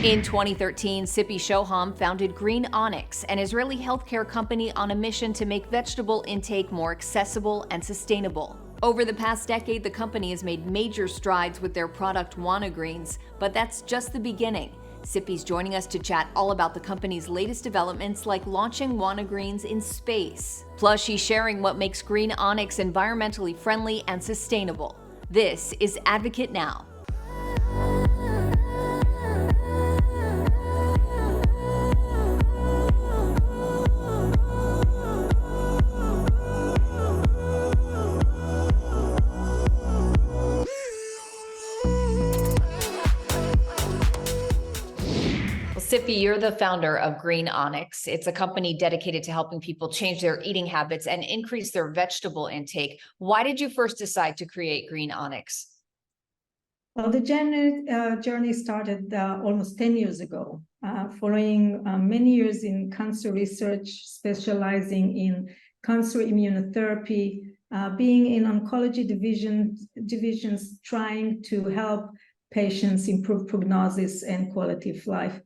In 2013, Tsipi Shoham founded GreenOnyx, an Israeli healthcare company on a mission to make vegetable intake more accessible and sustainable. Over the past decade, the company has made major strides with their product GreenOnyx, but that's just the beginning. Tsipi's joining us to chat all about the company's latest developments, like launching GreenOnyx in space. Plus, she's sharing what makes GreenOnyx environmentally friendly and sustainable. This is Advocate Now. Tsipi, you're the founder of GreenOnyx. It's a company dedicated to helping people change their eating habits and increase their vegetable intake. Why did you first decide to create GreenOnyx? Well, the journey started almost 10 years ago, following many years in cancer research, specializing in cancer immunotherapy, being in oncology divisions, trying to help patients improve prognosis and quality of life.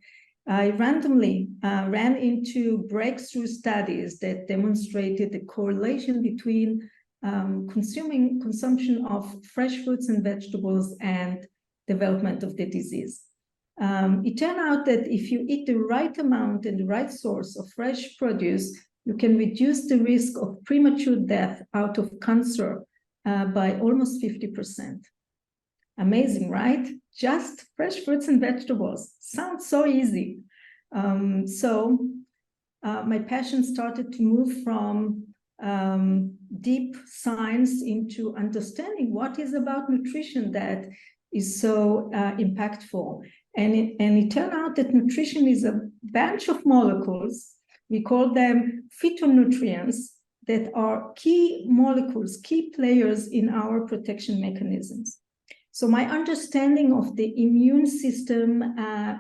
I randomly ran into breakthrough studies that demonstrated the correlation between consumption of fresh fruits and vegetables and development of the disease. It turned out that if you eat the right amount and the right source of fresh produce, you can reduce the risk of premature death out of cancer by almost 50%. Amazing, right? Just fresh fruits and vegetables. Sounds so easy. So my passion started to move from deep science into understanding what is about nutrition that is so impactful. And it turned out that nutrition is a bunch of molecules. We call them phytonutrients that are key molecules, key players in our protection mechanisms. So my understanding of the immune system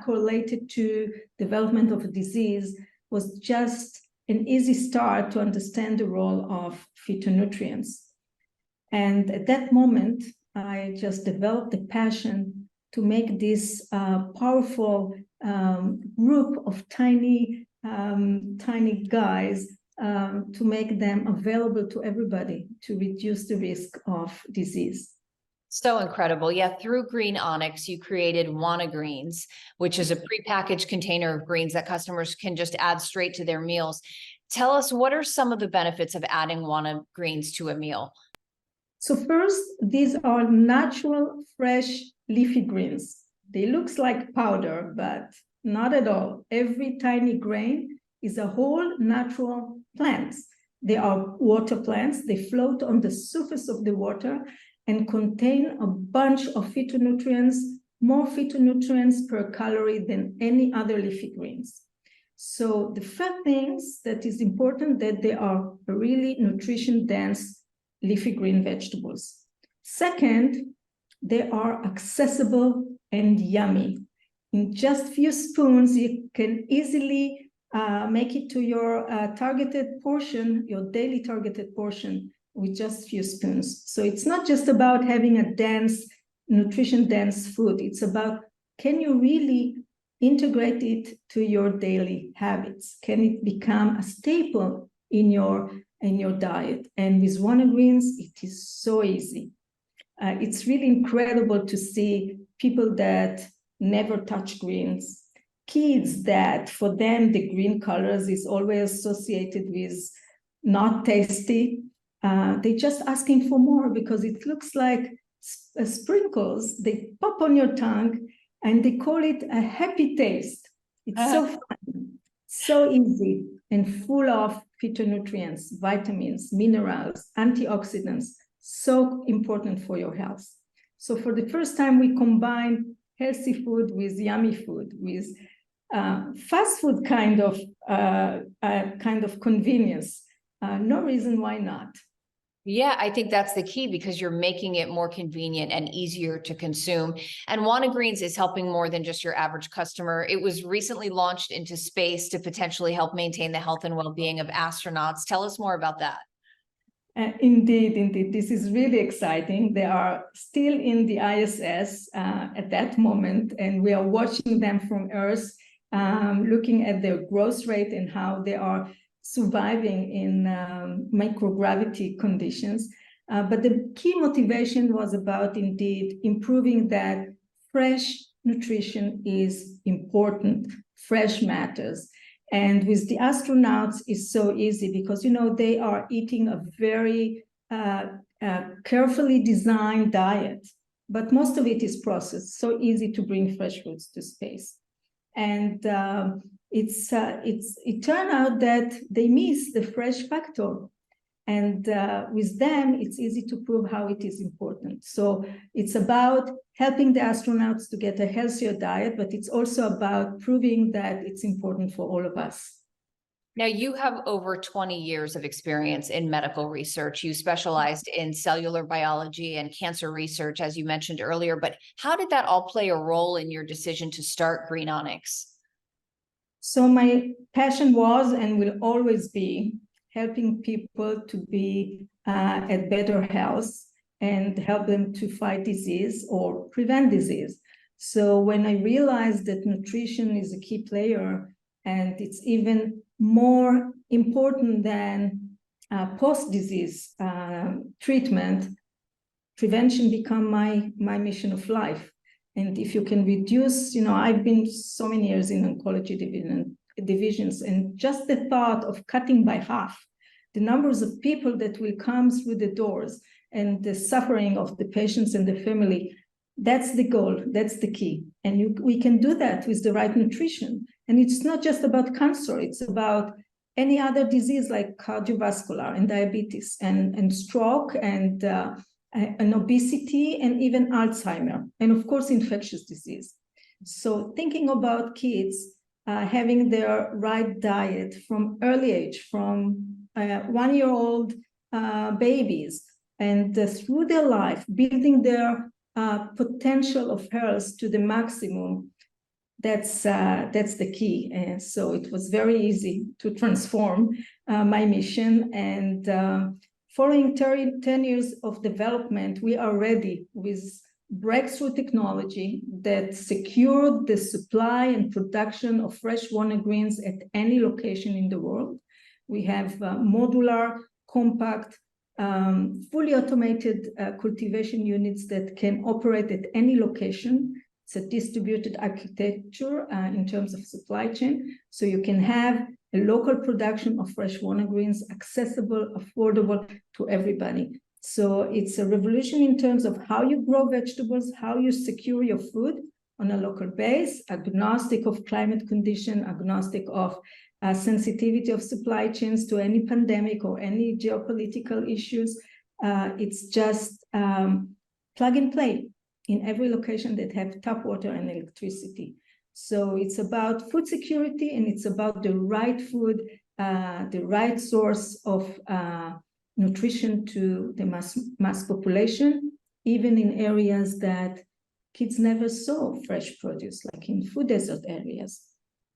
correlated to development of a disease was just an easy start to understand the role of phytonutrients. And at that moment, I just developed the passion to make this powerful group of tiny guys to make them available to everybody to reduce the risk of disease. So incredible. Yeah, through GreenOnyx, you created GreenOnyx, which is a prepackaged container of greens that customers can just add straight to their meals. Tell us, what are some of the benefits of adding GreenOnyx to a meal? So first, these are natural, fresh, leafy greens. They look like powder, but not at all. Every tiny grain is a whole natural plant. They are water plants. They float on the surface of the water and contain a bunch of phytonutrients, more phytonutrients per calorie than any other leafy greens. So the first things that is important, that they are really nutrition-dense leafy green vegetables. Second, they are accessible and yummy. In just few spoons, you can easily make it to your targeted portion, your daily targeted portion, with just few spoons. So it's not just about having a dense, nutrition-dense food. It's about, can you really integrate it to your daily habits? Can it become a staple in your diet? And with GreenOnyx, it is so easy. It's really incredible to see people that never touch greens, kids that for them the green colors is always associated with not tasty. They're just asking for more because it looks like sprinkles. They pop on your tongue and they call it a happy taste. It's so fun, so easy, and full of phytonutrients, vitamins, minerals, antioxidants, so important for your health. So for the first time, we combine healthy food with yummy food, with fast food kind of convenience. No reason why not. Yeah, I think that's the key, because you're making it more convenient and easier to consume. And GreenOnyx is helping more than just your average customer. It was recently launched into space to potentially help maintain the health and well-being of astronauts. Tell us more about that. Indeed. This is really exciting. They are still in the ISS at that moment, and we are watching them from Earth, looking at their growth rate and how they are surviving in microgravity conditions. But the key motivation was about indeed improving that fresh nutrition is important, fresh matters. And with the astronauts, it's so easy because, they are eating a very carefully designed diet, but most of it is processed, so easy to bring fresh foods to space. And it turned out that they miss the fresh factor. And with them, it's easy to prove how it is important. So it's about helping the astronauts to get a healthier diet, but it's also about proving that it's important for all of us. Now, you have over 20 years of experience in medical research. You specialized in cellular biology and cancer research, as you mentioned earlier, but how did that all play a role in your decision to start GreenOnyx? So my passion was and will always be helping people to be at better health and help them to fight disease or prevent disease. So when I realized that nutrition is a key player and it's even more important than post-disease treatment, prevention became my mission of life. And if you can reduce, I've been so many years in oncology divisions, and just the thought of cutting by half the numbers of people that will come through the doors and the suffering of the patients and the family, that's the goal, that's the key. And we can do that with the right nutrition. And it's not just about cancer, it's about any other disease like cardiovascular and diabetes and stroke and obesity and even Alzheimer, and of course, infectious disease. So thinking about kids having their right diet from early age, from 1-year-old babies, and through their life, building their potential of health to the maximum, that's the key. And so it was very easy to transform my mission. And following 10 years of development, we are ready with breakthrough technology that secured the supply and production of fresh greens at any location in the world. We have modular, compact, fully automated cultivation units that can operate at any location. It's a distributed architecture in terms of supply chain. So you can have a local production of fresh greens, accessible, affordable to everybody. So it's a revolution in terms of how you grow vegetables, how you secure your food on a local base, agnostic of climate condition, agnostic of sensitivity of supply chains to any pandemic or any geopolitical issues. It's just plug and play in every location that have tap water and electricity. So it's about food security, and it's about the right food, the right source of nutrition to the mass population, even in areas that kids never saw fresh produce, like in food desert areas.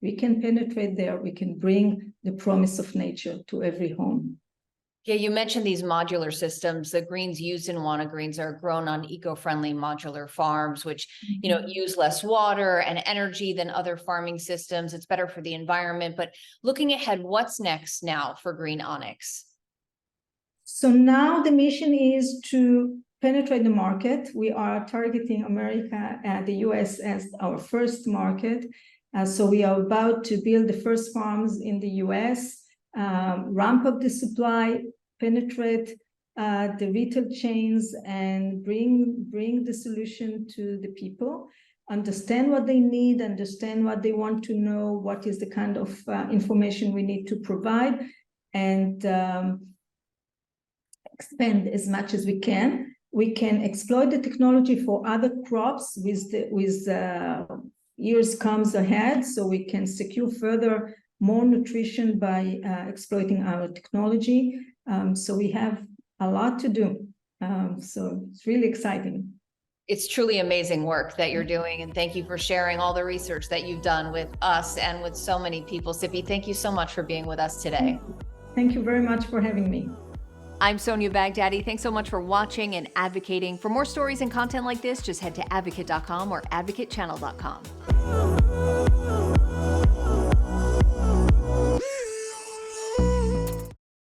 We can penetrate there, we can bring the promise of nature to every home. Yeah, you mentioned these modular systems. The greens used in Greens are grown on eco-friendly modular farms, which use less water and energy than other farming systems. It's better for the environment. But looking ahead, what's next now for GreenOnyx? So now the mission is to penetrate the market. We are targeting America and the US as our first market. So we are about to build the first farms in the US, ramp up the supply, penetrate the retail chains, and bring the solution to the people, understand what they need, understand what they want to know, what is the kind of information we need to provide, and expand as much as we can. We can exploit the technology for other crops with years comes ahead, so we can secure further more nutrition by exploiting our technology. So we have a lot to do. So it's really exciting. It's truly amazing work that you're doing, and thank you for sharing all the research that you've done with us and with so many people. Tsipi, thank you so much for being with us today. Thank you very much for having me. I'm Sonia Baghdadi. Thanks so much for watching and advocating. For more stories and content like this, just head to advocate.com or advocatechannel.com.